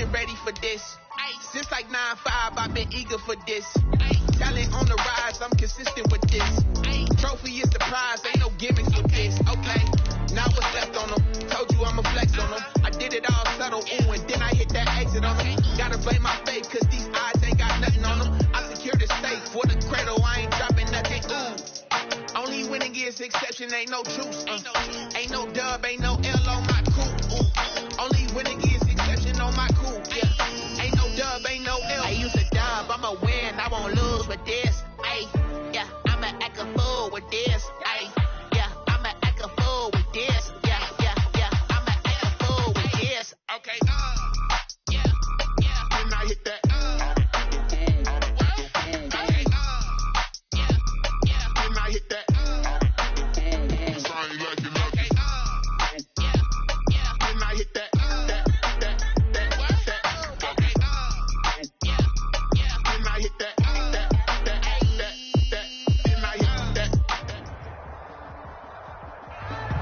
been ready for this. Since like 9-5, I've been eager for this. Talent on the rise, I'm consistent with this. Trophy is the prize, ain't no gimmicks with this. Okay, now what's left on them? Told you I'ma flex on them. I did it all subtle, ooh, and then I hit that exit on them. Gotta blame my faith, cause these odds ain't got nothing on them. I secured the safe for the cradle, I ain't dropping nothing, ooh. Only winning is exception, ain't no truce. Ain't no dub, ain't no L on my coupe, ooh. Only winning is exception on my coupe, yeah. Ain't no dub, ain't no L. I used to dub, I'ma win, I won't lose with this. Ay, yeah, I'ma act a fool with this. Ay, yeah, I'ma act a fool with this. Yeah, yeah, yeah, I'ma act a fool with this. Okay, yeah, yeah. Then I hit that. Okay, yeah, yeah. Then I hit that. Sorry, like you know. Okay, yeah, yeah. Then I hit that.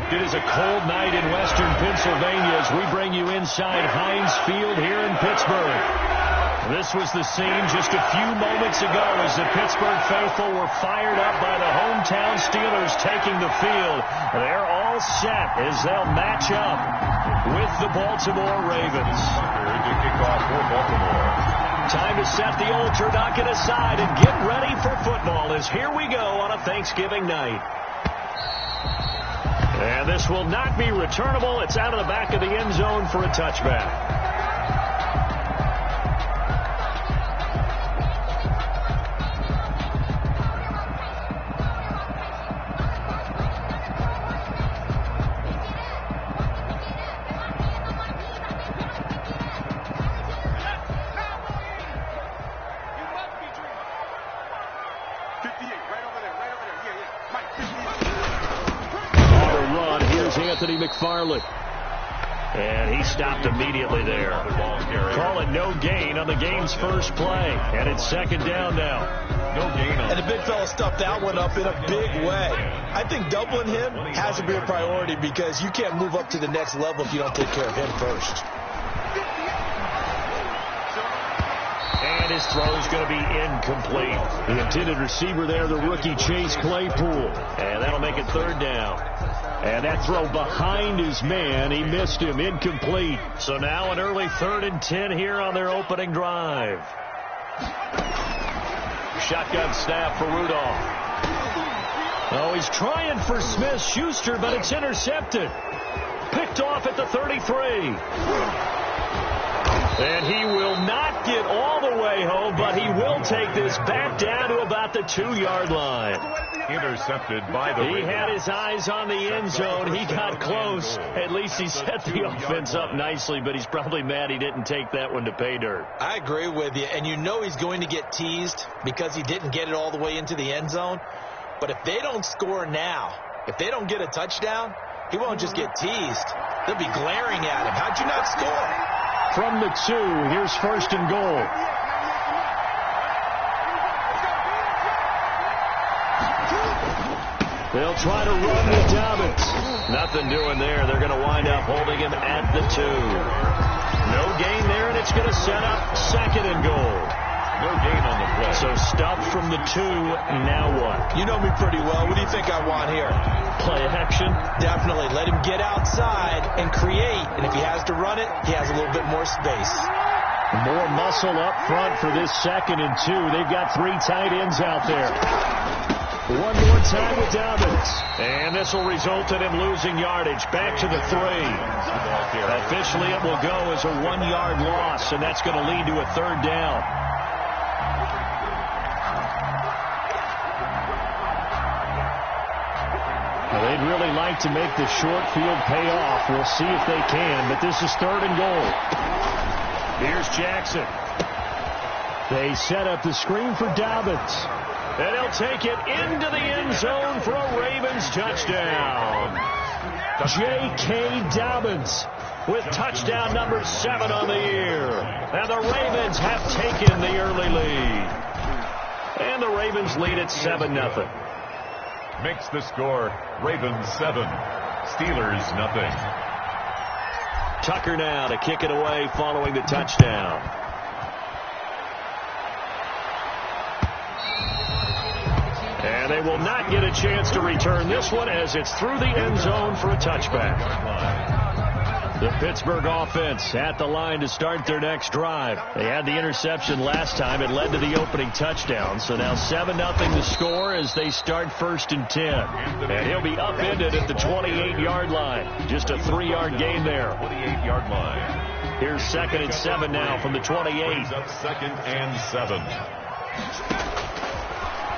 It is a cold night in western Pennsylvania as we bring you inside Heinz Field here in Pittsburgh. This was the scene just a few moments ago as the Pittsburgh faithful were fired up by the hometown Steelers taking the field. They're all set as they'll match up with the Baltimore Ravens. To kick off for Baltimore. Time to set the old turducken aside and get ready for football as here we go on a Thanksgiving night. And this will not be returnable. It's out of the back of the end zone for a touchback. McFarland. And he stopped immediately there. Call it no gain on the game's first play. And it's second down now. No gain on. And the big fella stuffed that one up in a big way. I think doubling him has to be a priority because you can't move up to the next level if you don't take care of him first. And his throw is going to be incomplete. The intended receiver there, the rookie Chase Claypool. And that'll make it third down. And that throw behind his man, he missed him, incomplete. So now an early 3rd and 10 here on their opening drive. Shotgun snap for Rudolph. Oh, he's trying for Smith-Schuster, but it's intercepted. Picked off at the 33. And he will not get all the way home, but he will take this back down to about the 2-yard line. Intercepted by the Ravens. He had his eyes on the end zone. He got close. At least he set the offense up nicely, but he's probably mad he didn't take that one to pay dirt. I agree with you, and you know he's going to get teased because he didn't get it all the way into the end zone. But if they don't score now, if they don't get a touchdown, he won't just get teased. They'll be glaring at him. How'd you not score? From the 2, here's 1st and goal. They'll try to run with Dobbins. Nothing doing there. They're going to wind up holding him at the 2. No gain there, and it's going to set up 2nd and goal. No gain on the play. So stopped from the 2. Now what? You know me pretty well. What do you think I want here? Play action? Definitely. Let him get outside and create. And if he has to run it, he has a little bit more space. More muscle up front for this 2nd and 2. They've got 3 tight ends out there. One more time with Dobbins. And this will result in him losing yardage. Back to the 3. Officially, it will go as a 1-yard loss, and that's going to lead to a 3rd down. They'd really like to make the short field pay off. We'll see if they can, but this is 3rd and goal. Here's Jackson. They set up the screen for Dobbins. And he'll take it into the end zone for a Ravens touchdown. J.K. Dobbins with touchdown number 7 on the year. And the Ravens have taken the early lead. And the Ravens lead at 7-0. Makes the score Ravens 7, Steelers 0. Tucker now to kick it away following the touchdown. And they will not get a chance to return this one as it's through the end zone for a touchback. The Pittsburgh offense at the line to start their next drive. They had the interception last time. It led to the opening touchdown. So now 7-0 the score as they start 1st and 10. And he'll be upended at the 28-yard line. Just a 3-yard gain there. 28-yard line. Here's 2nd and 7 now from the 28. Up 2nd and 7.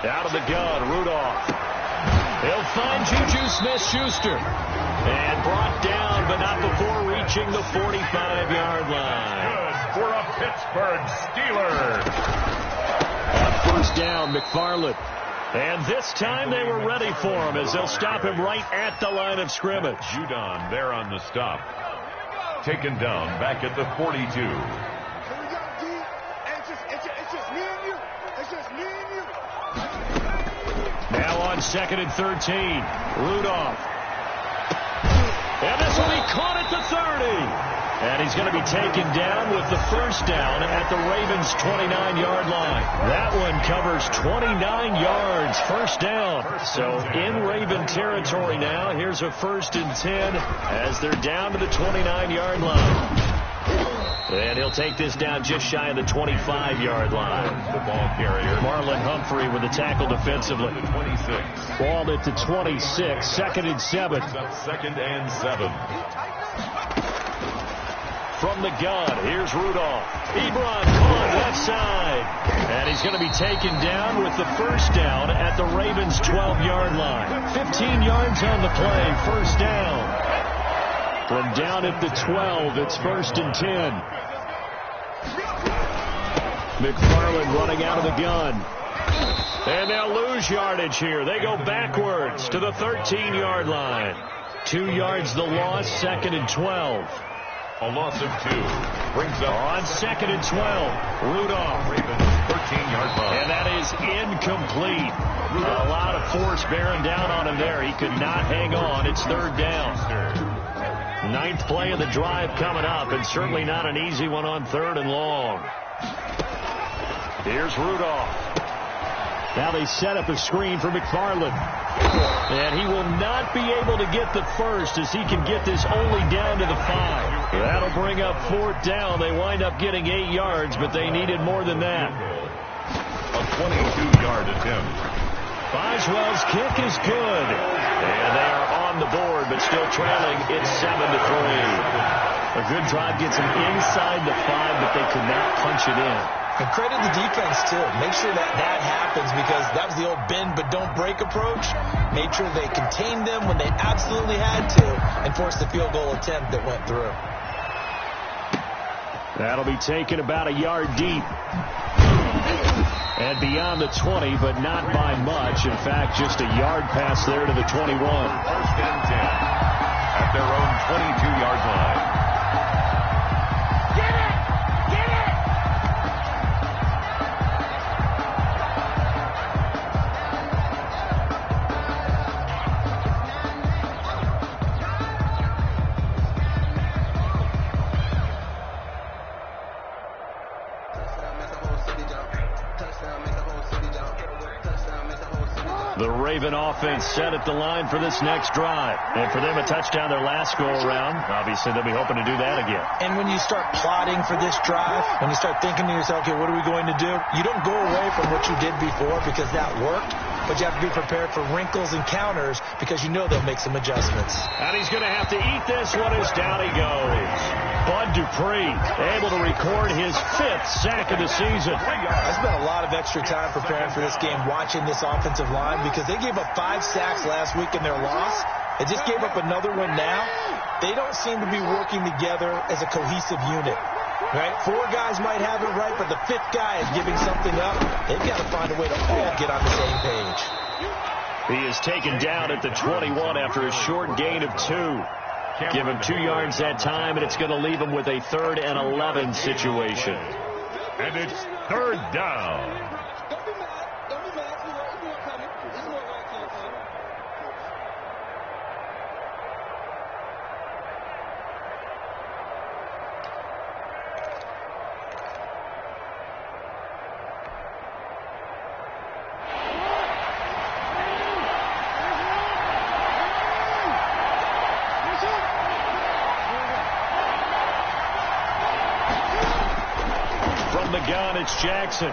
Out of the gun, Rudolph. He'll find Juju Smith-Schuster. And brought down, but not before reaching the 45-yard line. Good for a Pittsburgh Steeler. On 1st down, McFarland. And this time they were ready for him as they'll stop him right at the line of scrimmage. Judon there on the stop. Taken down back at the 42. Here we go, D. It's just me and you. It's just me and you. Now on 2nd and 13, Rudolph. And this will be caught at the 30. And he's going to be taken down with the 1st down at the Ravens' 29-yard line. That one covers 29 yards, 1st down. So in Raven territory now, here's a 1st and 10 as they're down to the 29-yard line. And he'll take this down just shy of the 25-yard line. The ball carrier. Marlon Humphrey with the tackle defensively. 26. Ball at the 26, 2nd and 7. Up 2nd and 7. From the gun, here's Rudolph. Ebron caught left side. And he's going to be taken down with the 1st down at the Ravens' 12-yard line. 15 yards on the play, 1st down. From down at the 12, it's 1st and 10. McFarland running out of the gun. And they'll lose yardage here. They go backwards to the 13-yard line. 2 yards the loss, 2nd and 12. A loss of 2. Brings up on 2nd and 12. Rudolph. Ravens 13-yard line. And that is incomplete. A lot of force bearing down on him there. He could not hang on. It's 3rd down. 9th play of the drive coming up, and certainly not an easy one on 3rd and long. Here's Rudolph. Now they set up a screen for McFarland. And he will not be able to get the 1st as he can get this only down to the 5. That'll bring up 4th down. They wind up getting 8 yards, but they needed more than that. A 22-yard attempt. Boswell's kick is good. And they are on the board, but still trailing. It's 7-3. A good drive gets them inside the 5, but they could not punch it in. And credit the defense, too. Make sure that happens because that was the old bend but don't break approach. Made sure they contained them when they absolutely had to and forced the field goal attempt that went through. That'll be taken about a yard deep. And beyond the 20, but not by much. In fact, just a yard pass there to the 21. 1st and 10 at their own 22-yard line. The Raven offense set at the line for this next drive. And for them, a touchdown their last go-around. Obviously, they'll be hoping to do that again. And when you start plotting for this drive, when you start thinking to yourself, okay, what are we going to do? You don't go away from what you did before because that worked. But you have to be prepared for wrinkles and counters because you know they'll make some adjustments. And he's going to have to eat this one as down he goes. Bud Dupree able to record his 5th sack of the season. I spent a lot of extra time preparing for this game, watching this offensive line because they gave up 5 sacks last week in their loss. They just gave up another one now. They don't seem to be working together as a cohesive unit. Right? 4 guys might have it right, but the 5th guy is giving something up. They've got to find a way to all get on the same page. He is taken down at the 21 after a short gain of 2. Give him 2 yards that time, and it's going to leave him with a 3rd and 11 situation. And it's 3rd down. Don't be mad. Don't be mad. It's more coming. It's more coming. From the gun, it's Jackson.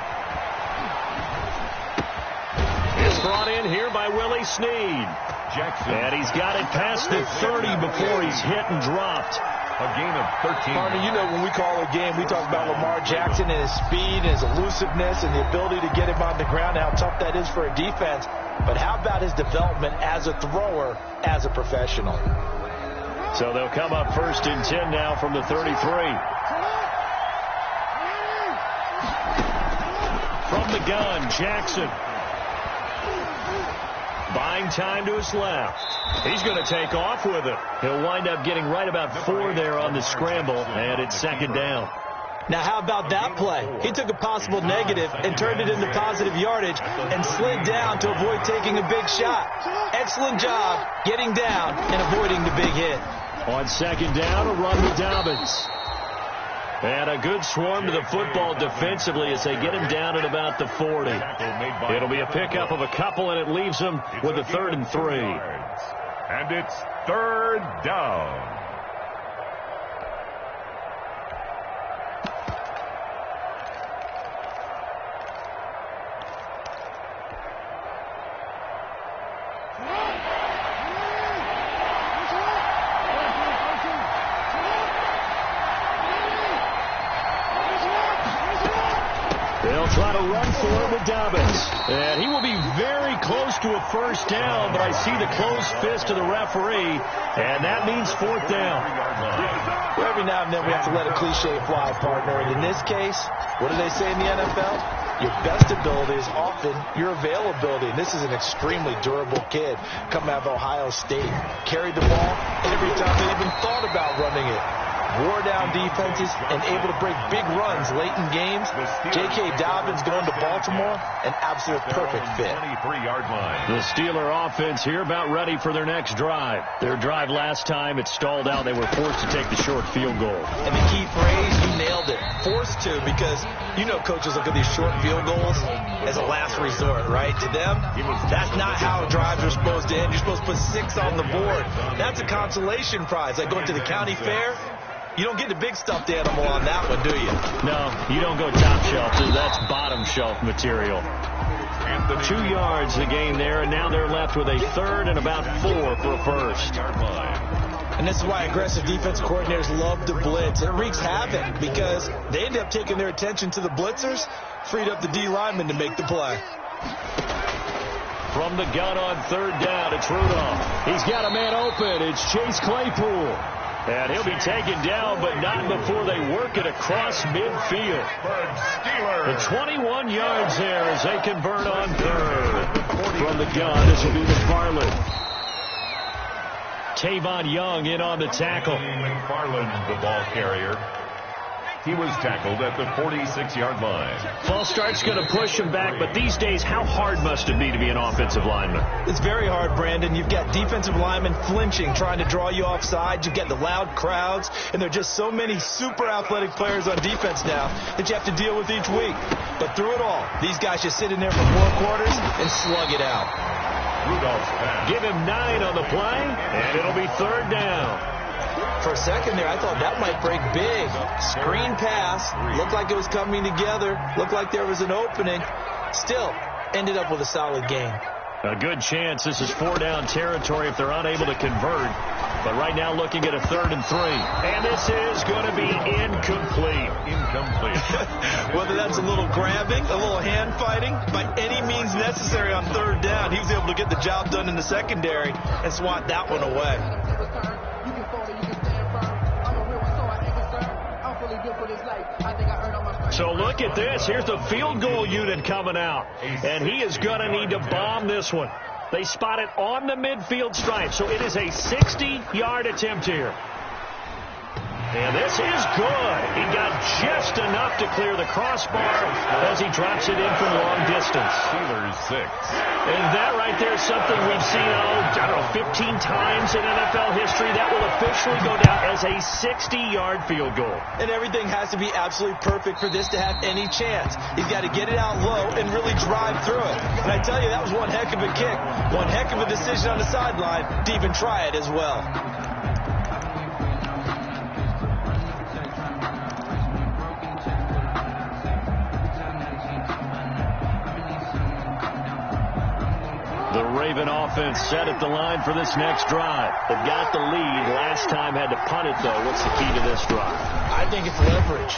It's brought in here by Willie Snead. Jackson. And he's got it past the 30 before he's hit and dropped. A gain of 13. Partner, you know when we call a game, we talk about Lamar Jackson and his speed and his elusiveness and the ability to get him on the ground and how tough that is for a defense. But how about his development as a thrower, as a professional? So they'll come up 1st and 10 now from the 33. From the gun, Jackson. Buying time to his left. He's going to take off with it. He'll wind up getting right about 4 there on the scramble, and it's 2nd down. Now, how about that play? He took a possible negative and turned it into positive yardage and slid down to avoid taking a big shot. Excellent job getting down and avoiding the big hit. On 2nd down, a run with Dobbins. And a good swarm to the football defensively as they get him down at about the 40. It'll be a pickup of a couple, and it leaves them with a 3rd and 3. And it's 3rd down. They'll try to run for it with Dobbins. And he will be very close to a 1st down, but I see the closed fist of the referee, and that means 4th down. Well, every now and then we have to let a cliche fly, partner. And in this case, what do they say in the NFL? Your best ability is often your availability. And this is an extremely durable kid coming out of Ohio State. Carried the ball every time they even thought about running it. Wore down defenses and able to break big runs late in games. J.K. Dobbins going to Baltimore, an absolute perfect fit. 23-yard line. The Steeler offense here about ready for their next drive. Their drive last time, it stalled out. They were forced to take the short field goal. And the key phrase, you nailed it. Forced to, because you know coaches look at these short field goals as a last resort, right? To them, that's not how drives are supposed to end. You're supposed to put 6 on the board. That's a consolation prize, like going to the county fair. You don't get the big stuffed animal on that one, do you? No, you don't go top shelf. That's bottom shelf material. 2 yards the gain there, and now they're left with a 3rd and about 4 for a 1st. And this is why aggressive defense coordinators love to blitz. It wreaks havoc because they end up taking their attention to the blitzers, freed up the D lineman to make the play. From the gun on 3rd down, it's Rudolph. He's got a man open. It's Chase Claypool. And he'll be taken down, but not before they work it across midfield. The 21 yards there as they convert on 3rd. From the gun, this will be McFarland. Tavon Young in on the tackle. McFarland, the ball carrier. He was tackled at the 46-yard line. False start's going to push him back, but these days, how hard must it be to be an offensive lineman? It's very hard, Brandon. You've got defensive linemen flinching, trying to draw you offside. You've got the loud crowds, and there are just so many super athletic players on defense now that you have to deal with each week. But through it all, these guys just sit in there for 4 quarters and slug it out. Rudolph's pass. Give him 9 on the play, and it'll be 3rd down. For a second there, I thought that might break big. Screen pass. Looked like it was coming together. Looked like there was an opening. Still, ended up with a solid gain. A good chance this is 4-down territory if they're unable to convert. But right now looking at a 3rd and 3. And this is going to be incomplete. Whether that's a little grabbing, a little hand fighting, by any means necessary on 3rd down, he was able to get the job done in the secondary and swat that one away. So look at this. Here's the field goal unit coming out. And he is going to need to bomb this one. They spot it on the midfield stripe. So it is a 60-yard attempt here. And this is good. He got just enough to clear the crossbar as he drops it in from long distance. Steelers 6. And that right there is something we've seen, 15 times in NFL history. That will officially go down as a 60-yard field goal. And everything has to be absolutely perfect for this to have any chance. He's got to get it out low and really drive through it. And I tell you, that was one heck of a kick. One heck of a decision on the sideline to even try it as well. Raven offense set at the line for this next drive. They've got the lead. Last time had to punt it, though. What's the key to this drive? I think it's leverage.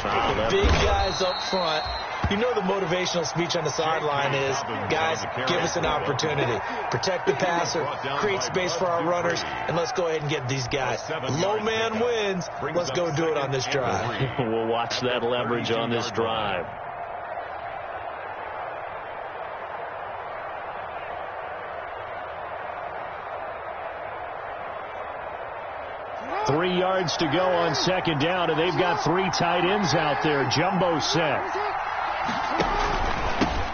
Big guys up front. You know the motivational speech on the sideline is, guys, give us an opportunity. Protect the passer, create space for our runners, and let's go ahead and get these guys. Low man wins. Let's go do it on this drive. We'll watch that leverage on this drive. Three yards to go on second down, and they've got three tight ends out there. Jumbo set.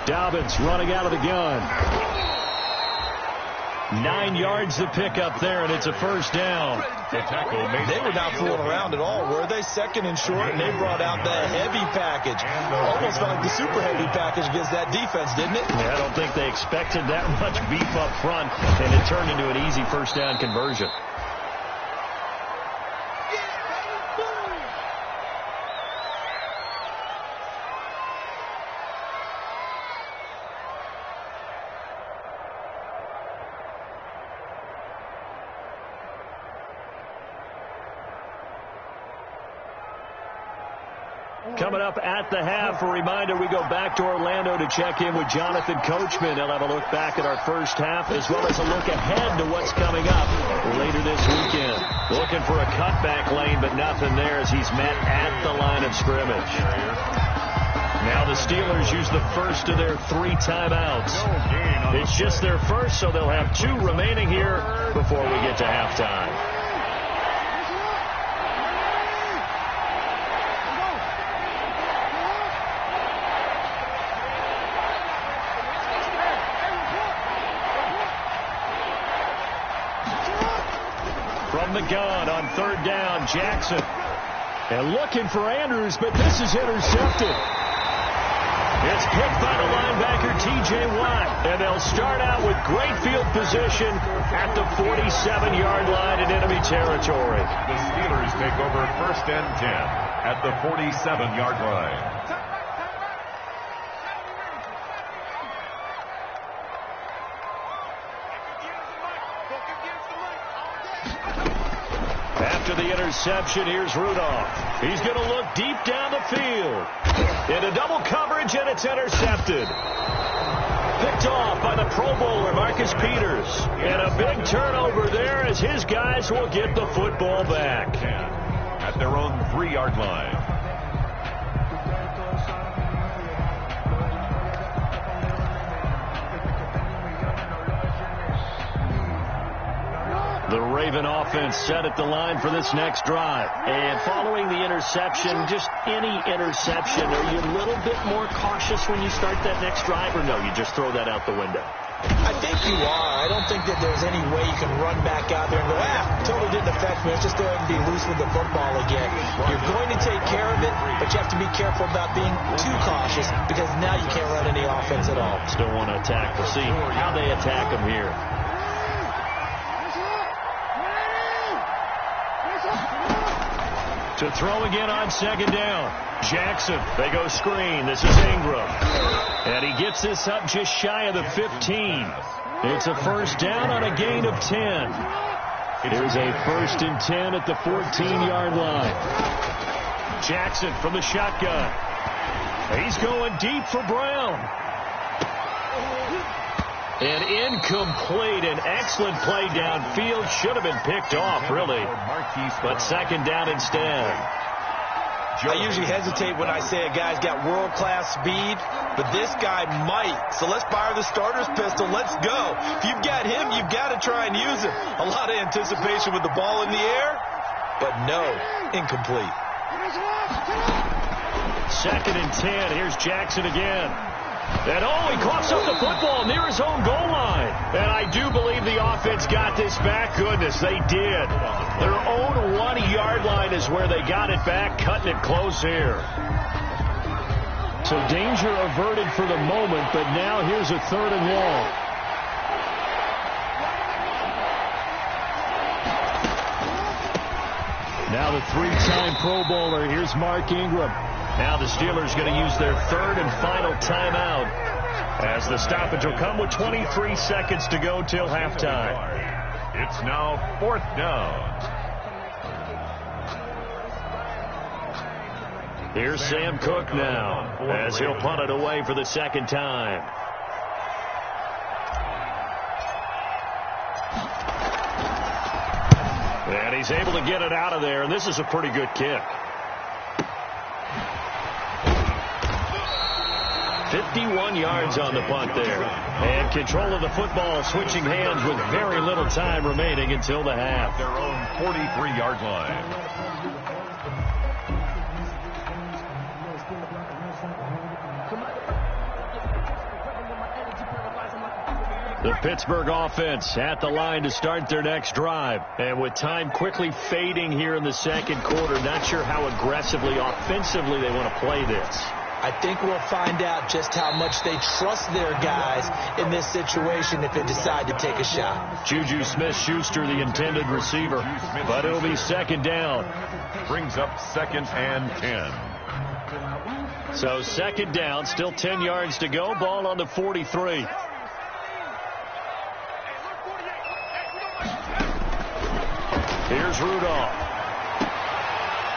Dobbins running out of the gun. 9 yards to pick up there, and it's a first down. They were not fooling around at all, were they? Second and short, and they brought out the heavy package. Almost felt like the super heavy package against that defense, didn't it? Yeah, I don't think they expected that much beef up front, and it turned into an easy first down conversion. Coming up at the half, a reminder, we go back to Orlando to check in with Jonathan Coachman. He'll have a look back at our first half as well as a look ahead to what's coming up later this weekend. Looking for a cutback lane, but nothing there as he's met at the line of scrimmage. Now the Steelers use the first of their 3 timeouts. It's just their first, so they'll have 2 remaining here before we get to halftime. From the gun on third down, Jackson. And looking for Andrews, but this is intercepted. It's picked by the linebacker, T.J. Watt. And they'll start out with great field position at the 47-yard line in enemy territory. The Steelers take over first and 10 at the 47-yard line. After the interception, here's Rudolph. He's going to look deep down the field. Into double coverage, and it's intercepted. Picked off by the Pro Bowler, Marcus Peters. And a big turnover there as his guys will get the football back. At their own 3-yard line. The Raven offense set at the line for this next drive. And following the interception, just any interception, are you a little bit more cautious when you start that next drive, or no, you just throw that out the window? I think you are. I don't think that there's any way you can run back out there and go, totally didn't affect me. Let's just go ahead and be loose with the football again. You're going to take care of it, but you have to be careful about being too cautious because now you can't run any offense at all. Still want to attack. We'll see how they attack them here. To throw again on second down. Jackson, they go screen. This is Ingram. And he gets this up just shy of the 15. It's a first down on a gain of 10. Here's a first and 10 at the 14-yard line. Jackson from the shotgun. He's going deep for Brown. And incomplete. An excellent play downfield. Should have been picked off, really. But second down instead. I usually hesitate when I say a guy's got world-class speed, but this guy might. So let's fire the starter's pistol. Let's go. If you've got him, you've got to try and use him. A lot of anticipation with the ball in the air, but no, incomplete. Second and 10. Here's Jackson again. And he coughs up the football near his own goal line. And I do believe the offense got this back. Goodness, they did. Their own 1-yard line is where they got it back, cutting it close here. So danger averted for the moment, but now here's a 3rd and long. Now the 3-time Pro Bowler. Here's Mark Ingram. Now the Steelers going to use their 3rd and final timeout as the stoppage will come with 23 seconds to go till halftime. It's now 4th down. Here's Sam Cook now as he'll punt it away for the second time. And he's able to get it out of there, and this is a pretty good kick. 51 yards on the punt there. And control of the football switching hands with very little time remaining until the half. Their own 43-yard line. The Pittsburgh offense at the line to start their next drive. And with time quickly fading here in the second quarter, not sure how aggressively, offensively they want to play this. I think we'll find out just how much they trust their guys in this situation if they decide to take a shot. Juju Smith-Schuster, the intended receiver, but it'll be second down. Brings up 2nd and 10. So second down, still 10 yards to go, ball on the 43. Here's Rudolph.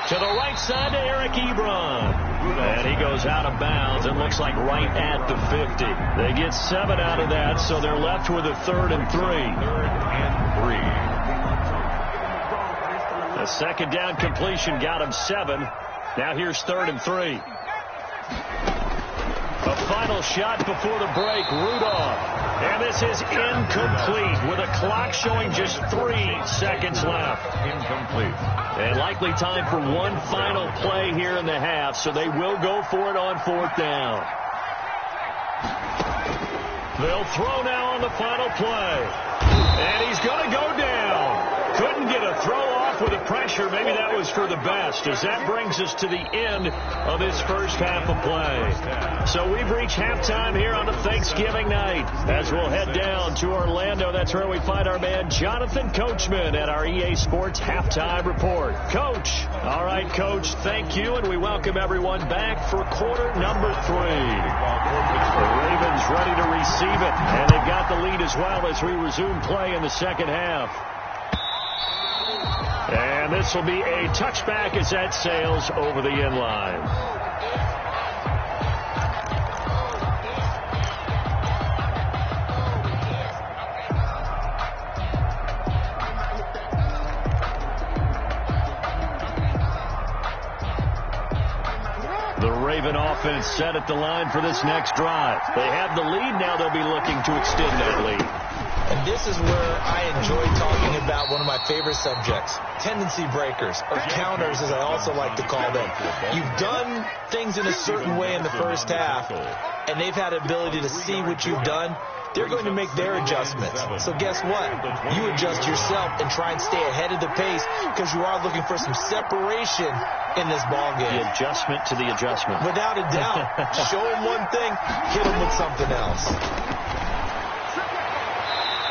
To the right side to Eric Ebron. And he goes out of bounds. It looks like right at the 50. They get 7 out of that, so they're left with a 3rd and 3. 3rd and 3. The second down completion got him 7. Now here's 3rd and 3. A final shot before the break, Rudolph. And this is incomplete with a clock showing just 3 seconds left. Incomplete. And likely time for one final play here in the half, so they will go for it on 4th down. They'll throw now on the final play. And he's going to go down. Couldn't get a throw off with the pressure. Maybe that was for the best, as that brings us to the end of this first half of play. So we've reached halftime here on a Thanksgiving night as we'll head down to Orlando. That's where we find our man Jonathan Coachman at our EA Sports Halftime Report. Coach. All right, Coach, thank you, and we welcome everyone back for quarter number 3. The Ravens ready to receive it, and they've got the lead as well as we resume play in the second half. And this will be a touchback as that sails over the end line. The Raven offense set at the line for this next drive. They have the lead. Now they'll be looking to extend that lead. And this is where I enjoy talking about one of my favorite subjects, tendency breakers, or counters as I also like to call them. You've done things in a certain way in the first half, and they've had the ability to see what you've done. They're going to make their adjustments. So guess what? You adjust yourself and try and stay ahead of the pace because you are looking for some separation in this ball game. The adjustment to the adjustment. Without a doubt. Show them one thing, hit them with something else.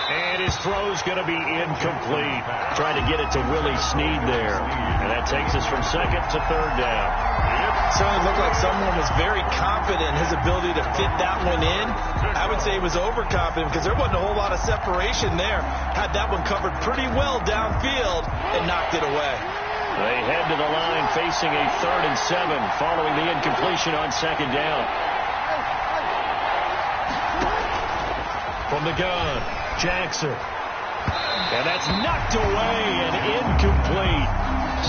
And his throw's going to be incomplete. Trying to get it to Willie Snead there. And that takes us from 2nd to 3rd down. It certainly looked like someone was very confident in his ability to fit that one in. I would say he was overconfident because there wasn't a whole lot of separation there. Had that one covered pretty well downfield and knocked it away. They head to the line facing a 3rd and 7 following the incompletion on 2nd down. From the gun, Jackson. And that's knocked away and incomplete.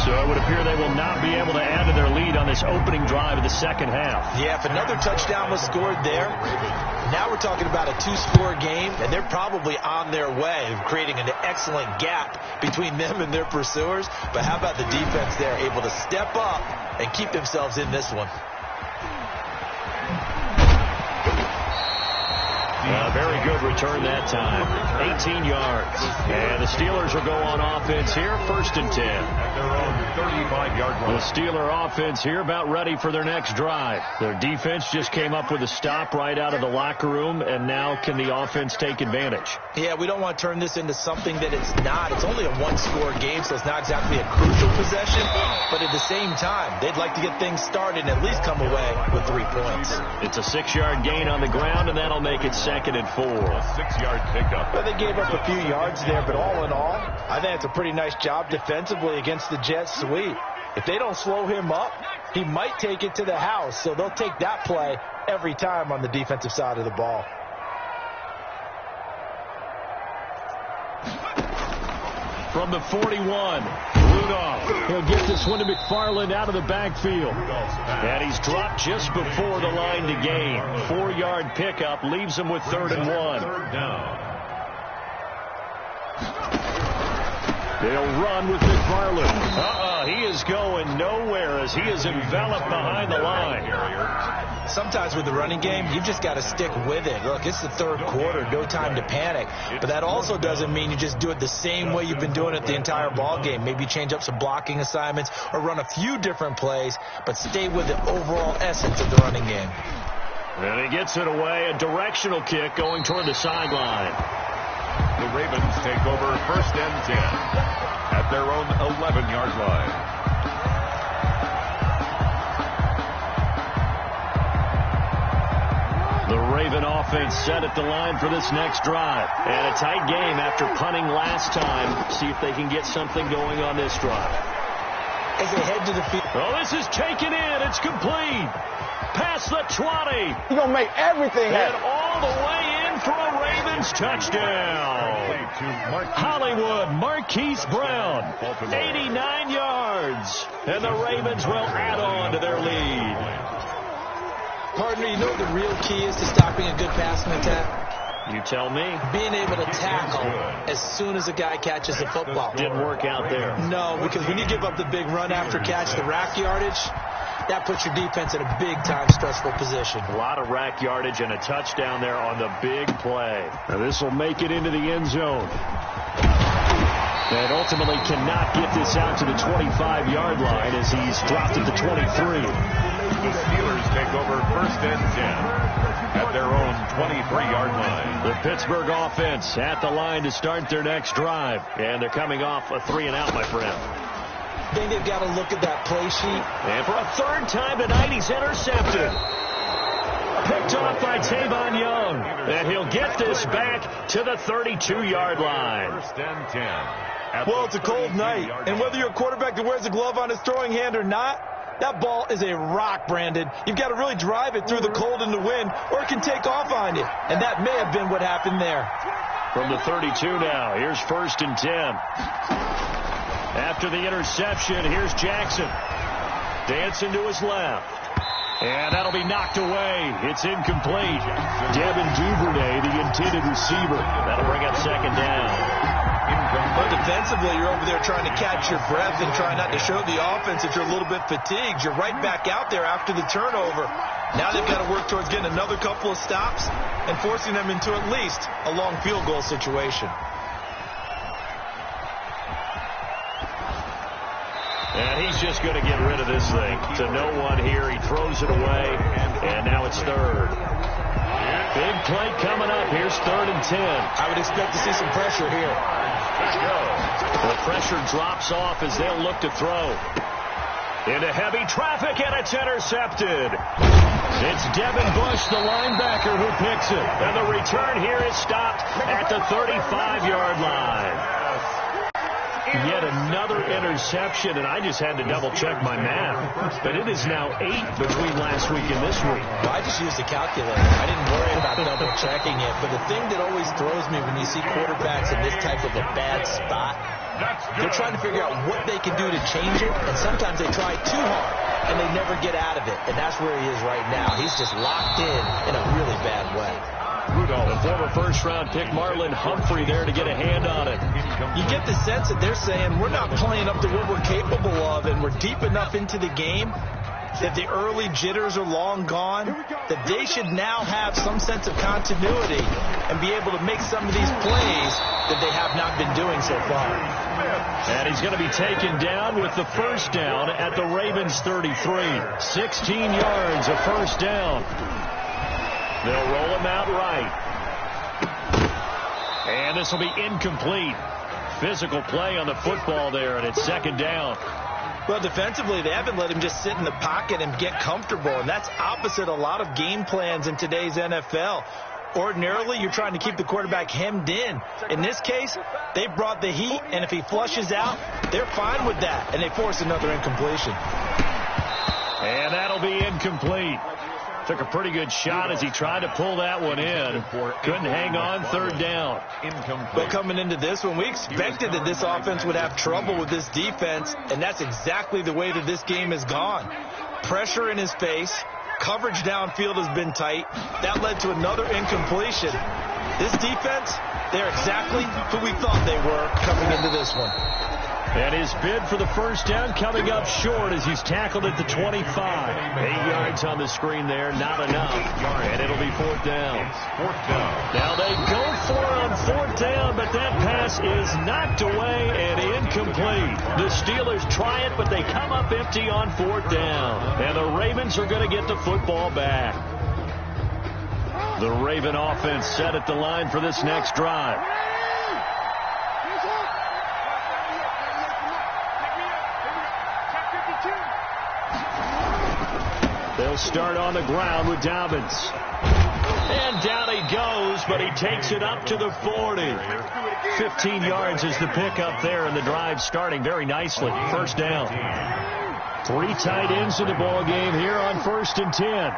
So it would appear they will not be able to add to their lead on this opening drive of the second half. Yeah, if another touchdown was scored there, now we're talking about a 2-score game, and they're probably on their way of creating an excellent gap between them and their pursuers. But how about the defense there, able to step up and keep themselves in this one? A very good return that time. 18 yards. And the Steelers will go on offense here, 1st and 10. At their own 35-yard line. The Steeler offense here about ready for their next drive. Their defense just came up with a stop right out of the locker room, and now can the offense take advantage? Yeah, we don't want to turn this into something that it's not. It's only a one-score game, so it's not exactly a crucial possession. But at the same time, they'd like to get things started and at least come away with 3 points. It's a 6-yard gain on the ground, and that'll make it 2nd and 4. A 6-yard pickup. Well, they gave up a few yards there, but all in all, I think it's a pretty nice job defensively against the Jets sweep. If they don't slow him up, he might take it to the house, so they'll take that play every time on the defensive side of the ball. From the 41, Rudolph. He'll get this one to McFarland out of the backfield. And he's dropped just before the line to gain. 4-yard pickup leaves him with 3rd and 1. Third down. They'll run with McFarland. He is going nowhere as he is enveloped behind the line. Sometimes with the running game, you just got to stick with it. Look, it's the 3rd quarter, no time to panic. But that also doesn't mean you just do it the same way you've been doing it the entire ball game. Maybe change up some blocking assignments or run a few different plays, but stay with the overall essence of the running game. And he gets it away, a directional kick going toward the sideline. The Ravens take over 1st and 10 at their own 11-yard line. The Raven offense set at the line for this next drive. And a tight game after punting last time. See if they can get something going on this drive. As they head to the field. Oh, this is taken in. It's complete. Past the 20. You're going to make everything happen. And all the way in for a Ravens touchdown. Hollywood Marquise Brown, 89 yards. And the Ravens will add on to their lead. Partner, you know what the real key is to stopping a good passing attack? You tell me. Being able to tackle as soon as a guy catches the football. Didn't work out there. No, because when you give up the big run after catch, the rack yardage, that puts your defense in a big-time stressful position. A lot of rack yardage and a touchdown there on the big play. Now this will make it into the end zone. And ultimately cannot get this out to the 25-yard line as he's dropped at the 23. The Steelers take over 1st and 10 at their own 23-yard line. The Pittsburgh offense at the line to start their next drive. And they're coming off a 3-and-out, my friend. I think they've got to look at that play sheet. And for a 3rd time tonight, he's intercepted. Picked off by Tavon Young. And he'll get this back to the 32-yard line. 1st and 10. Well, it's a cold night, and whether you're a quarterback that wears a glove on his throwing hand or not, that ball is a rock, Brandon. You've got to really drive it through the cold and the wind, or it can take off on you. And that may have been what happened there. From the 32 now, here's 1st and 10. After the interception, here's Jackson. Dancing to his left. And that'll be knocked away. It's incomplete. Devin Duvernay, the intended receiver. That'll bring up 2nd down. But defensively, you're over there trying to catch your breath and try not to show the offense that you're a little bit fatigued. You're right back out there after the turnover. Now they've got to work towards getting another couple of stops and forcing them into at least a long field goal situation. And he's just going to get rid of this thing. To no one here. He throws it away, and now it's 3rd. Big play coming up. Here's 3rd and 10. I would expect to see some pressure here. The pressure drops off as they'll look to throw. Into heavy traffic, and it's intercepted. It's Devin Bush, the linebacker, who picks it. And the return here is stopped at the 35-yard line. Yet another interception, and I just had to double-check my math. But it is now 8 between last week and this week. Well, I just used a calculator. I didn't worry about double-checking it. But the thing that always throws me when you see quarterbacks in this type of a bad spot, they're trying to figure out what they can do to change it, and sometimes they try too hard, and they never get out of it. And that's where he is right now. He's just locked in a really bad way. Rudolph, the former first-round pick, Marlon Humphrey, there to get a hand on it. You get the sense that they're saying we're not playing up to what we're capable of, and we're deep enough into the game that the early jitters are long gone, that they should now have some sense of continuity and be able to make some of these plays that they have not been doing so far. And he's going to be taken down with the first down at the Ravens 33. 16 yards, a first down. They'll roll him out right. And this will be incomplete. Physical play on the football there, and it's second down. Well, defensively, they haven't let him just sit in the pocket and get comfortable, and that's opposite a lot of game plans in today's NFL. Ordinarily, you're trying to keep the quarterback hemmed in. In this case, they brought the heat, and if he flushes out, they're fine with that, and they force another incompletion. And that'll be incomplete. Took a pretty good shot as he tried to pull that one in. Couldn't hang on, third down. Well, coming into this one, we expected that this offense would have trouble with this defense, and that's exactly the way that this game has gone. Pressure in his face. Coverage downfield has been tight. That led to another incompletion. This defense, they're exactly who we thought they were coming into this one. And his bid for the first down coming up short as he's tackled at the 25. 8 yards on the screen there, not enough. And it'll be fourth down. Now they go for it on fourth down, but that pass is knocked away and incomplete. The Steelers try it, but they come up empty on fourth down. And the Ravens are going to get the football back. The Raven offense set at the line for this next drive. They'll start on the ground with Dobbins. And down he goes, but he takes it up to the 40. 15 yards is the pickup there, and the drive starting very nicely. First down. 3 tight ends in the ball game here on 1st and 10.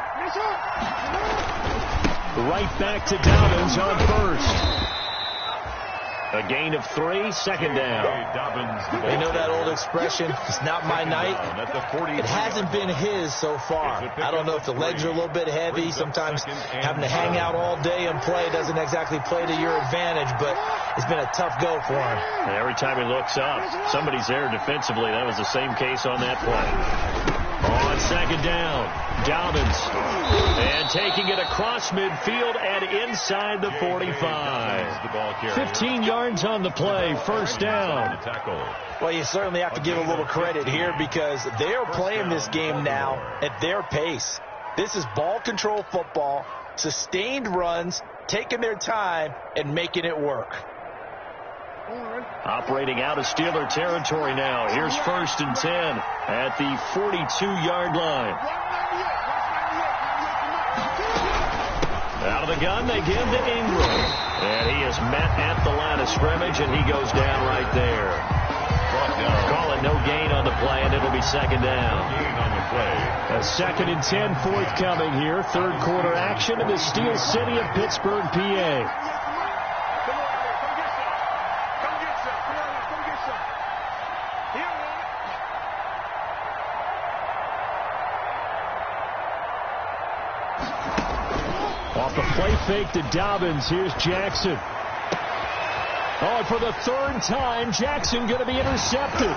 Right back to Dobbins on first. A gain of 3, second down. You know that old expression, it's not my night. It hasn't been his so far. I don't know if the legs are a little bit heavy. Sometimes having to hang out all day and play doesn't exactly play to your advantage, but it's been a tough go for him. And every time he looks up, somebody's there defensively. That was the same case on that play. On second down, Dobbins. And taking it across midfield and inside the 45. 15 yards on the play, first down. Well, you certainly have to give a little credit here because they are playing this game now at their pace. This is ball control football, sustained runs, taking their time and making it work. Operating out of Steeler territory now. Here's 1st and 10 at the 42-yard line. Out of the gun, they give to Ingram. And he is met at the line of scrimmage, and he goes down right there. Call it no gain on the play, and it'll be second down. A 2nd and 10 forthcoming here. Third quarter action in the Steel City of Pittsburgh, PA. Off the play fake to Dobbins. Here's Jackson. Oh, for the 3rd time, Jackson going to be intercepted.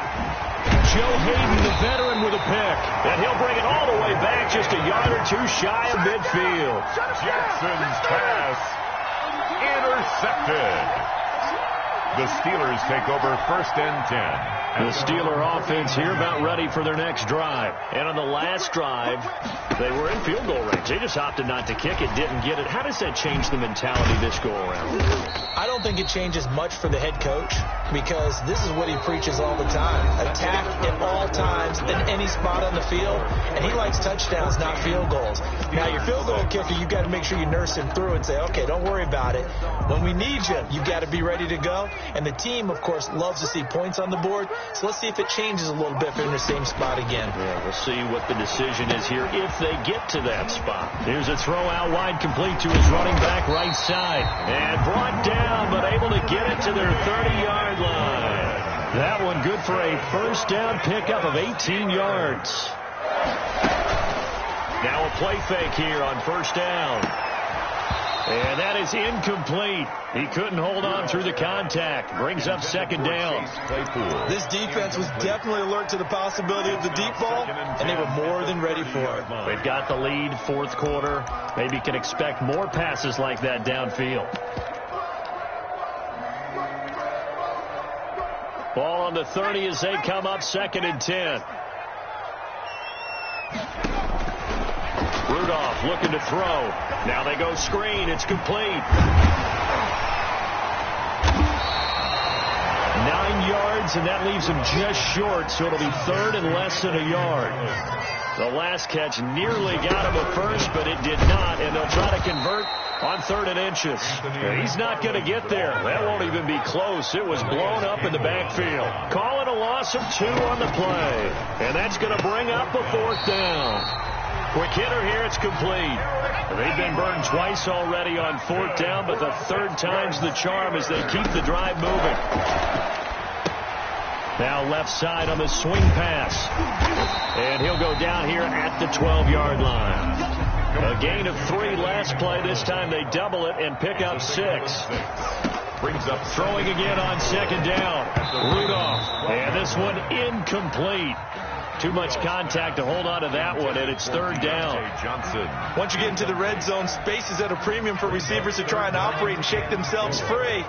Joe Hayden, the veteran, with a pick. And he'll bring it all the way back just a yard or 2 shy of midfield. Jackson's pass intercepted. The Steelers take over 1st and 10. The Steeler offense here about ready for their next drive. And on the last drive, they were in field goal range. They just opted not to kick it, didn't get it. How does that change the mentality this go around? I don't think it changes much for the head coach because this is what he preaches all the time. Attack at all times in any spot on the field. And he likes touchdowns, not field goals. Now, your field goal kicker, you've got to make sure you nurse him through and say, okay, don't worry about it. When we need you, you've got to be ready to go. And the team, of course, loves to see points on the board. So let's see if it changes a little bit if they're in the same spot again. Yeah, we'll see what the decision is here if they get to that spot. Here's a throw out wide, complete to his running back right side. And brought down, but able to get it to their 30-yard line. That one good for a first down pickup of 18 yards. Now a play fake here on first down. And that is incomplete. He couldn't hold on through the contact. Brings up second down. This defense was definitely alert to the possibility of the deep ball, and they were more than ready for it. They've got the lead, fourth quarter. Maybe can expect more passes like that downfield. Ball on the 30 as they come up, 2nd and 10. Rudolph looking to throw. Now they go screen. It's complete. 9 yards, and that leaves him just short, so it'll be 3rd and less than a yard. The last catch nearly got him at first, but it did not, and they'll try to convert on 3rd and inches. He's not going to get there. That won't even be close. It was blown up in the backfield. Calling a loss of 2 on the play, and that's going to bring up a 4th down. Quick hitter here, it's complete. They've been burned twice already on 4th down, but the 3rd time's the charm as they keep the drive moving. Now left side on the swing pass. And he'll go down here at the 12-yard line. A gain of 3 last play. This time they double it and pick up 6. Brings up throwing again on 2nd down. Rudolph. And this one incomplete. Too much contact to hold on to that one, and it's 3rd down. Once you get into the red zone, space is at a premium for receivers to try and operate and shake themselves free.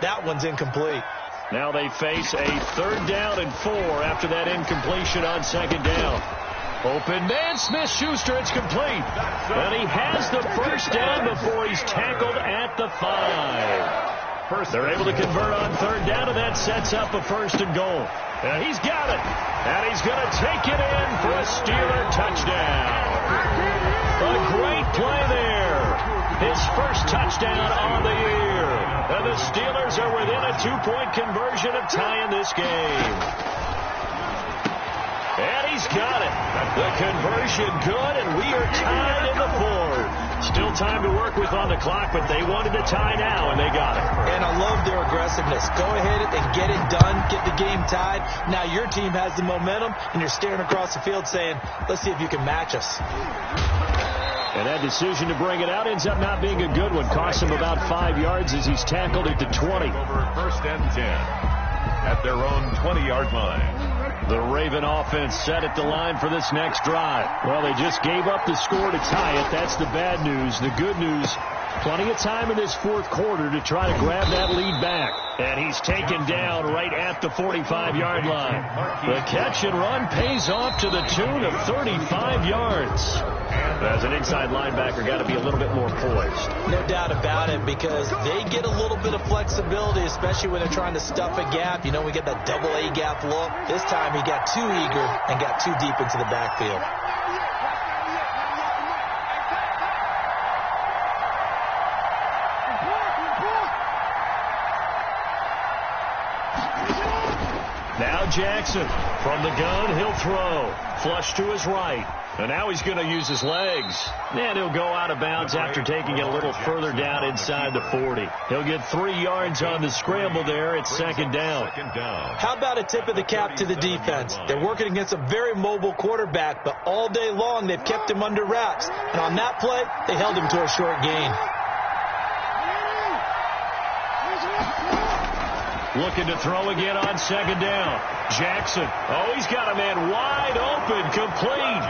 That one's incomplete. Now they face a 3rd down and 4 after that incompletion on 2nd down. Open man, Smith-Schuster, it's complete. And he has the 1st down before he's tackled at the 5. They're able to convert on 3rd down, and that sets up a 1st and goal. And he's got it. And he's going to take it in for a Steeler touchdown. A great play there. His first touchdown on the year. And the Steelers are within a 2-point conversion of tying this game. And he's got it. The conversion good, and we are tied in the 4th. Still time to work with on the clock, but they wanted to tie now, and they got it. And I love their aggressiveness. Go ahead and get it done, get the game tied. Now your team has the momentum, and you're staring across the field saying, let's see if you can match us. And that decision to bring it out ends up not being a good one. Costs him about 5 yards as he's tackled at the 20. Over 1st and 10 at their own 20-yard line. The Raven offense set at the line for this next drive. Well, they just gave up the score to tie it. That's the bad news. The good news, plenty of time in this 4th quarter to try to grab that lead back. And he's taken down right at the 45-yard line. The catch and run pays off to the tune of 35 yards. As an inside linebacker, got to be a little bit more poised. No doubt about it, because they get a little bit of flexibility, especially when they're trying to stuff a gap. You know, we get that double A gap look. This time he got too eager and got too deep into the backfield. Now Jackson from the gun, he'll throw. Flush to his right. And now he's going to use his legs. And he'll go out of bounds after taking it a little further down inside the 40. He'll get 3 yards on the scramble there. It's 2nd down. How about a tip of the cap to the defense? They're working against a very mobile quarterback, but all day long they've kept him under wraps. And on that play, they held him to a short gain. Looking to throw again on 2nd down. Jackson. Oh, he's got a man wide open, complete.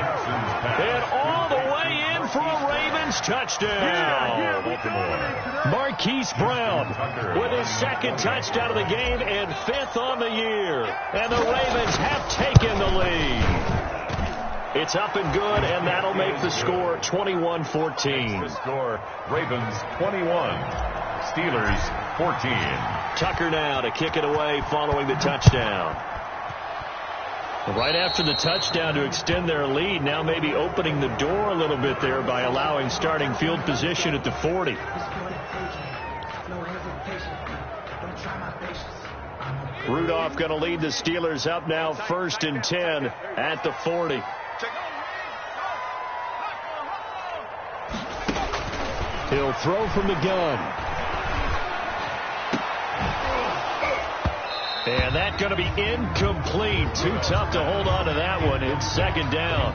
And all the way in for a Ravens touchdown. Marquise Brown with his 2nd touchdown of the game and 5th on the year. And the Ravens have taken the lead. It's up and good, and that'll make the score 21-14. The score, Ravens 21, Steelers 14. Tucker now to kick it away following the touchdown. Right after the touchdown to extend their lead, now maybe opening the door a little bit there by allowing starting field position at the 40. Rudolph going to lead the Steelers up now 1st and 10 at the 40. He'll throw from the gun. And that's going to be incomplete. Too tough to hold on to that one. it's second down.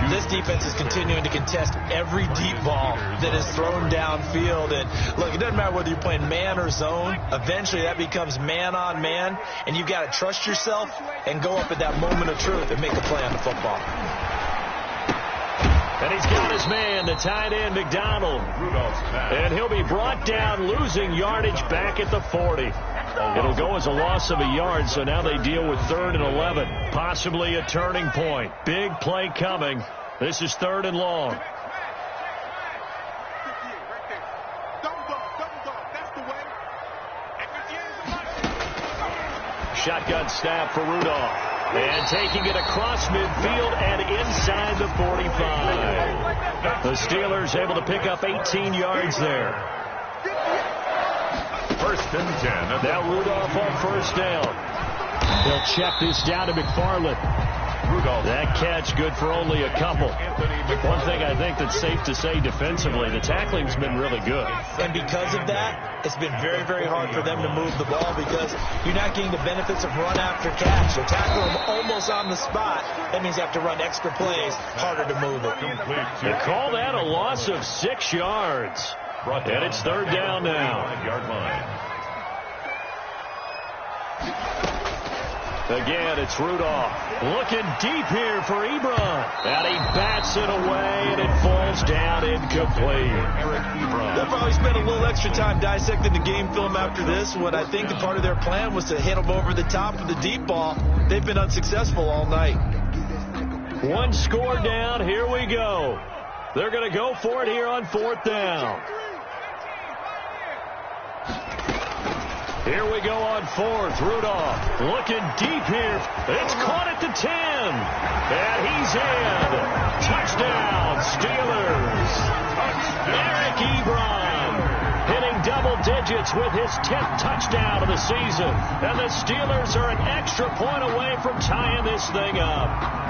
This defense is continuing to contest every deep ball that is thrown downfield. And look, it doesn't matter whether you're playing man or zone. Eventually that becomes man on man, and you've got to trust yourself and go up at that moment of truth and make a play on the football. And he's got his man, the tight end, McDonald. And he'll be brought down, losing yardage back at the 40. It'll go as a loss of a yard, so now they deal with 3rd and 11. Possibly a turning point. Big play coming. This is 3rd and long. Shotgun snap for Rudolph. And taking it across midfield and inside the 45. The Steelers able to pick up 18 yards there. 1st and 10. Now Rudolph on 1st down. They'll check this down to McFarland. That catch good for only a couple. One thing I think that's safe to say defensively, the tackling's been really good. And because of that, it's been very, very hard for them to move the ball because you're not getting the benefits of run after catch. So tackle them almost on the spot. That means you have to run extra plays, harder to move it. They call that a loss of 6 yards. And it's 3rd down now. Again, it's Rudolph. Looking deep here for Ebron. And he bats it away, and it falls down incomplete. They'll probably spend a little extra time dissecting the game film after this when I think the part of their plan was to hit them over the top of the deep ball. They've been unsuccessful all night. 1 score down. Here we go. They're going to go for it here on 4th down. Here we go on 4th. Rudolph looking deep here. It's caught at the 10. And he's in. Touchdown, Steelers. Eric Ebron hitting double digits with his 10th touchdown of the season. And the Steelers are an extra point away from tying this thing up.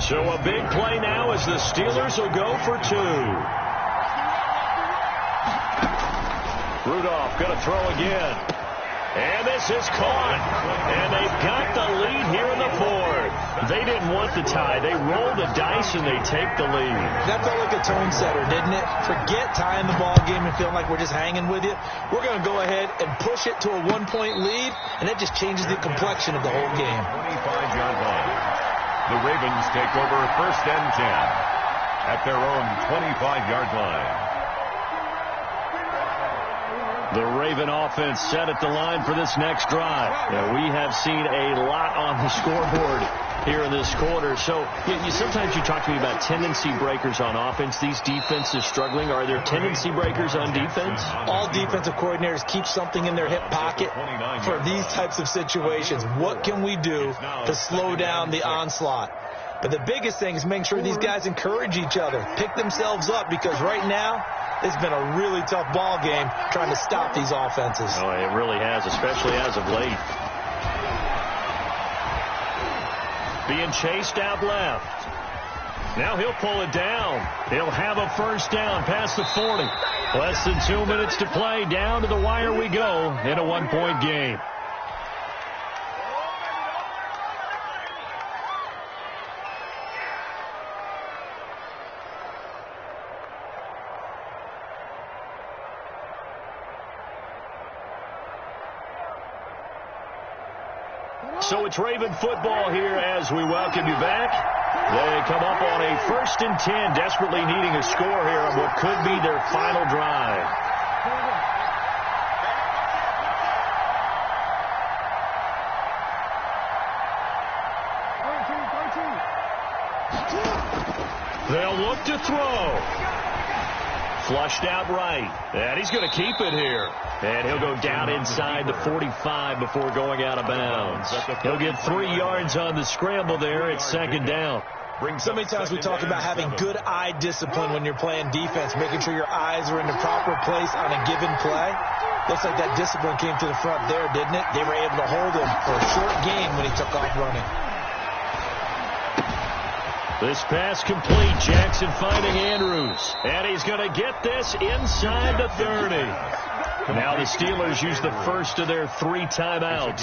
So a big play now as the Steelers will go for 2. Rudolph going to throw again. And this is caught. And they've got the lead here in the 4th. They didn't want the tie. They rolled the dice and they take the lead. That felt like a tone setter, didn't it? Forget tying the ball game and feeling like we're just hanging with you. We're going to go ahead and push it to a 1-point lead, and that just changes the complexion of the whole game. 25-yard line. The Ravens take over 1st and 10 at their own 25-yard line. The Raven offense set at the line for this next drive. Now, we have seen a lot on the scoreboard here in this quarter. So sometimes you talk to me about tendency breakers on offense. These defenses struggling. Are there tendency breakers on defense? All defensive coordinators keep something in their hip pocket for these types of situations. What can we do to slow down the onslaught? But the biggest thing is making sure these guys encourage each other, pick themselves up, because right now it's been a really tough ball game trying to stop these offenses. Oh, it really has, especially as of late. Being chased out left. Now he'll pull it down. He'll have a 1st down past the 40. Less than 2 minutes to play. Down to the wire we go in a 1-point game. So it's Raven football here as we welcome you back. They come up on a 1st and 10, desperately needing a score here on what could be their final drive. They'll look to throw. Flushed out right. And he's going to keep it here. And he'll go down inside the 45 before going out of bounds. He'll get 3 yards on the scramble there. It's 2nd down. So many times we talk about having good eye discipline when you're playing defense, making sure your eyes are in the proper place on a given play. Looks like that discipline came to the front there, didn't it? They were able to hold him for a short game when he took off running. This pass complete. Jackson finding Andrews. And he's going to get this inside the 30. Now the Steelers use the first of their 3 timeouts.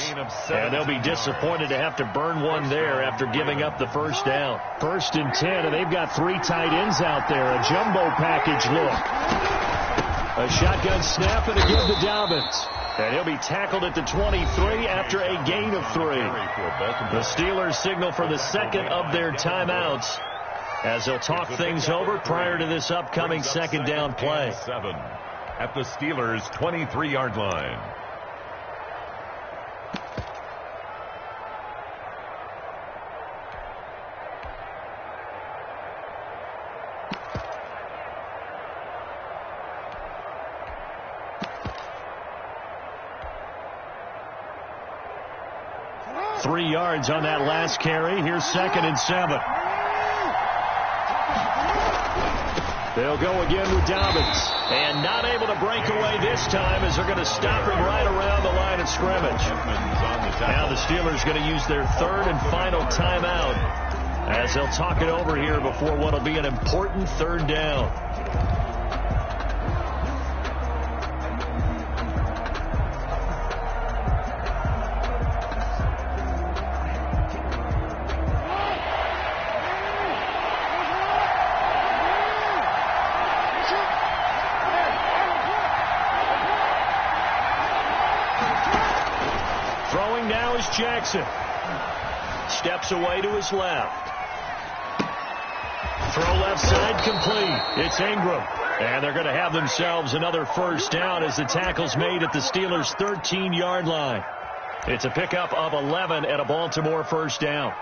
And they'll be disappointed to have to burn one there after giving up the first down. 1st and 10, and they've got 3 tight ends out there. A jumbo package look. A shotgun snap and a give to Dobbins. And he'll be tackled at the 23 after a gain of 3. The Steelers signal for the second of their timeouts as they'll talk things over prior to this upcoming 2nd down play. 7 at the Steelers' 23-yard line. Three yards on that last carry. Here's 2nd and 7. They'll go again with Dobbins. And not able to break away this time as they're going to stop him right around the line of scrimmage. Now the Steelers going to use their 3rd and final timeout as they'll talk it over here before what will be an important 3rd down. Jackson steps away to his left. Throw left side complete. It's Ingram. And they're going to have themselves another first down as the tackle's made at the Steelers' 13-yard line. It's a pickup of 11 and a Baltimore first down.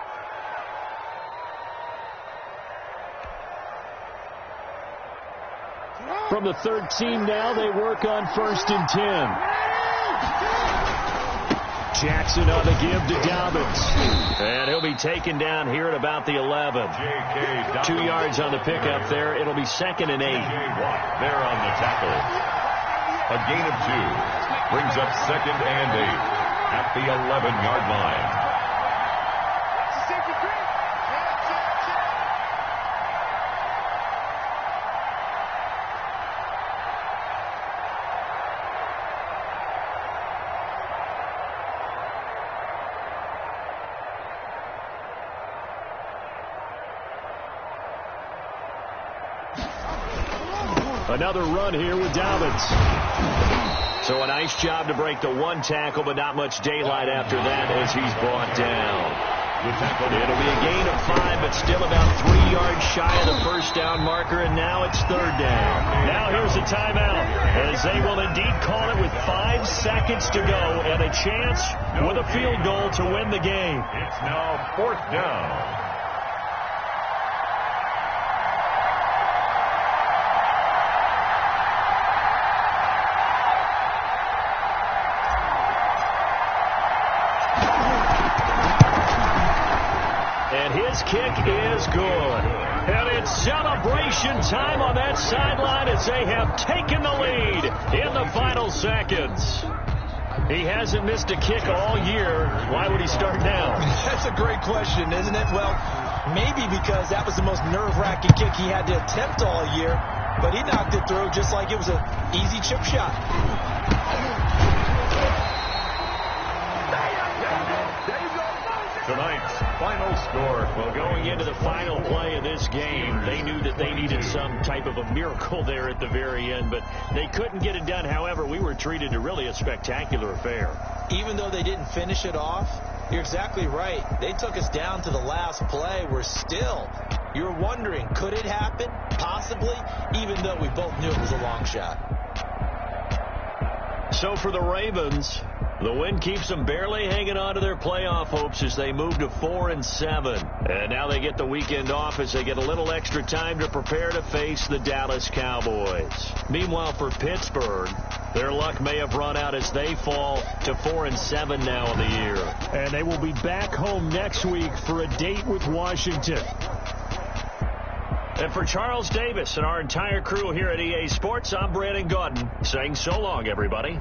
From the 13 now, they work on 1st and 10. Jackson on the give to Dobbins. And he'll be taken down here at about the 11. 2 yards on the pickup there. It'll be 2nd and 8. There on the tackle. A gain of 2. Brings up 2nd and 8 at the 11-yard line. Another run here with Dobbins. So a nice job to break the 1 tackle, but not much daylight after that as he's brought down. It'll be a gain of 5, but still about 3 yards shy of the first down marker, and now it's 3rd down. Now here's a timeout as they will indeed call it with 5 seconds to go and a chance with a field goal to win the game. It's now 4th down. Kick is good. And it's celebration time on that sideline as they have taken the lead in the final seconds. He hasn't missed a kick all year. Why would he start now? That's a great question, isn't it? Well, maybe because that was the most nerve-wracking kick he had to attempt all year, but he knocked it through just like it was an easy chip shot. Tonight's final score. Well, going into the final play of this game, they knew that they needed some type of a miracle there at the very end, but they couldn't get it done. However, we were treated to really a spectacular affair. Even though they didn't finish it off, you're exactly right. They took us down to the last play. You're wondering, could it happen? Possibly, even though we both knew it was a long shot. So for the Ravens, the win keeps them barely hanging on to their playoff hopes as they move to 4-7. And now they get the weekend off as they get a little extra time to prepare to face the Dallas Cowboys. Meanwhile, for Pittsburgh, their luck may have run out as they fall to 4-7 now in the year. And they will be back home next week for a date with Washington. And for Charles Davis and our entire crew here at EA Sports, I'm Brandon Gaudin saying so long, everybody.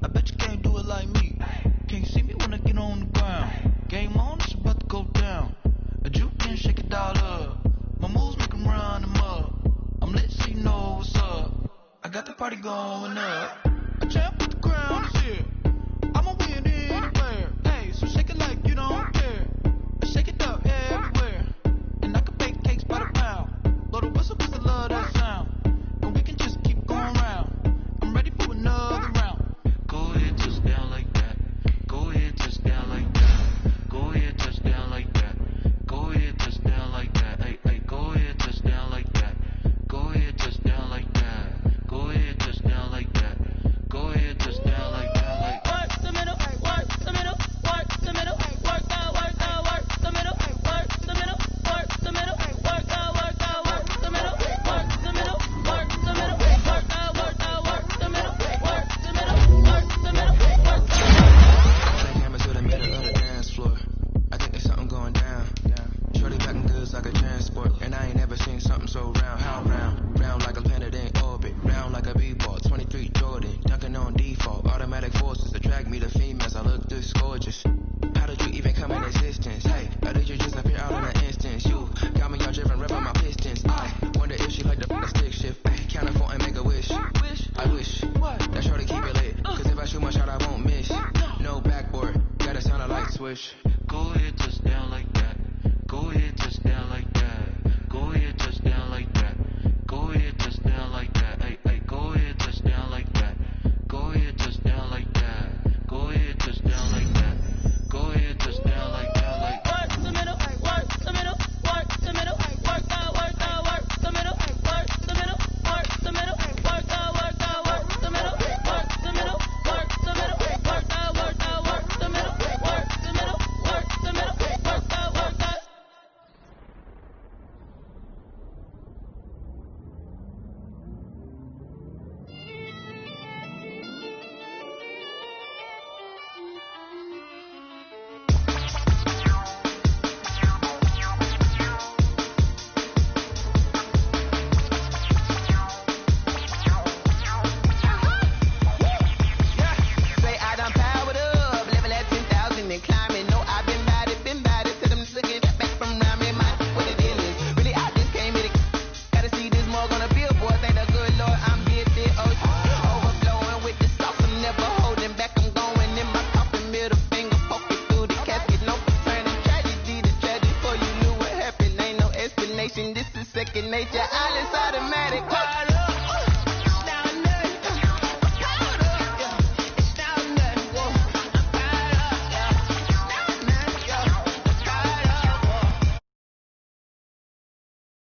I bet you can't do it like me. Can't see me when I get on the ground. Game on, it's about to go down. A juke can shake it all up. My moves make 'em run them up. I'm lit so you know what's up. I got the party going up. A champ with the crown is here. I'ma win anywhere. Hey, so shake it like you don't care. Shake it up everywhere. And I can bake cakes by the pound. Blow the whistle 'cause I love that sound. And we can just keep going round. I'm ready for another round. Go ahead, touch down like that. Go ahead, touch down like that. Go ahead, touch down like that. Go ahead, touch down like that. Hey, hey, go ahead, touch down like that. Go ahead, touch down like that. Go ahead, touch down like that. Go ahead, touch down like that. Like work the middle, work the middle, work the middle, work out, work out, work the middle, work the middle, work the middle, work out, work out, work the middle, work the middle, work the middle, work out, work out, work the middle, work the middle, work the middle, work the middle. Camera to the middle of the dance floor. I think there's something going down. Shorty packing goods like a transport, and I ain't never seen something so round. How round? Round like a planet in orbit, round like a b-ball. 23 Jordan, dunking on default. Automatic forces attract me to females. I look this gorgeous. How did you even come in existence? Hey, or did you just appear out in an instance? You got me all driven, ripping my pistons. I wonder if she like the stick shift. Count it for and make a wish. I wish that shorty keep it lit. 'Cause if I shoot my shot, I won't miss. No backboard, gotta sound a light switch. Go ahead, touch down like that. Go ahead, touch down like that. Go ahead, touch down like that. Go ahead, touch down like that. Hey, hey, go ahead, touch down like that. Go ahead, touch down like that. Go ahead, touch down like that. Go ahead, touch down like that. Like work the middle, work the middle, work the middle, work out, work out, work the middle, work the middle, work the middle, work out, work out, work the middle, work the middle, work the middle, work out, work out, work the middle, work the middle, work the middle, work out, work out. Say I done powered up, level at 10,000 and climbing. No, I've been bad it to them looking back from around me. Man, what the deal is? Really, I just came here to gotta see this more gonna be a boy. Thank the good Lord, I'm gifted. Overflowing with the sauce, I'm never holding back. I'm going in my coffin, middle finger poking through the casket. No concerning tragedy, the tragedy for you knew what happened. Ain't no explanation, this is second nature. All is automatic.